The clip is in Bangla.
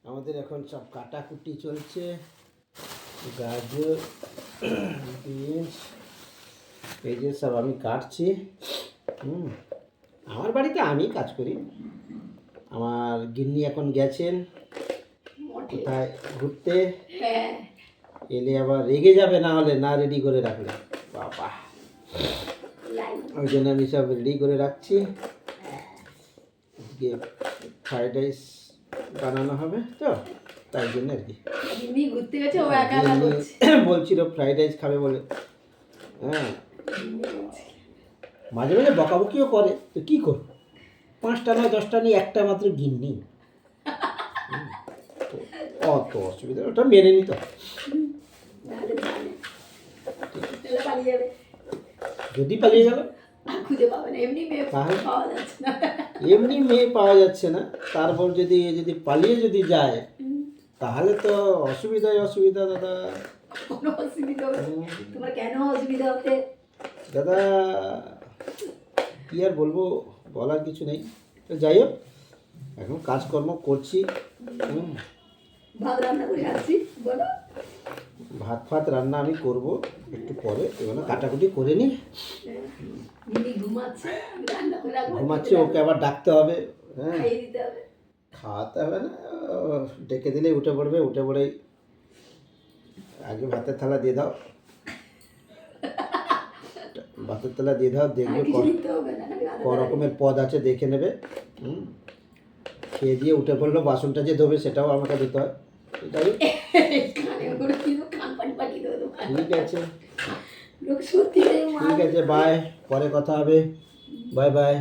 আমাদের এখন সব কাটাকুটি চলছে, গাজর, বিনস, এই যে সব আমি কাটছি। আমার বাড়িতে আমি কাজ করি, আমার গিন্নি এখন গেছেন কোথায় ঘুরতে, এলে আবার রেগে যাবে না হলে না রেডি করে রাখলে। বাবা, ওই জন্য আমি সব রেডি করে রাখছি। আজকে ফ্রাইড রাইস বানানো হবে তো, তাই জন্য আর কি। বলছিল ফ্রাইড রাইস খাবে বলে। হ্যাঁ, মাঝে মাঝে বকাবকিও করে, তো কী করব, 5টা নয় 10টা নিয়ে একটা মাত্র গিন্নি, অত অসুবিধা, ওটা মেনে নিতে হবে। যদি পালিয়ে গেল, এমনি মেয়ে পাওয়া যাচ্ছে না, তারপর যদি পালিয়ে যদি যায় তাহলে তো অসুবিধায় অসুবিধা দাদা। দাদা কি আর বলবো, বলার কিছু নেই। তো যাই হোক, এখন কাজকর্ম করছি। ভাত ফাত রান্না আমি করব একটু পরে, এবার কাটাকুটি করে নিই। ঘুমাচ্ছে, ওকে আবার ডাকতে হবে। হ্যাঁ, খাওয়াতে হবে না, ডেকে দিলে উঠে পড়বে, উঠে পড়েই আগে ভাতের থালা দিয়ে দাও, ভাতের থালা দিয়ে দাও, দেখবে ক রকমের পদ আছে দেখে নেবে। খেয়ে দিয়ে উঠে পড়লো, বাসনটা যে ধোবে সেটাও আমাকে দিতে হয়। ঠিক আছে, ঠিক আছে, বাই, পরে কথা হবে, বাই বাই।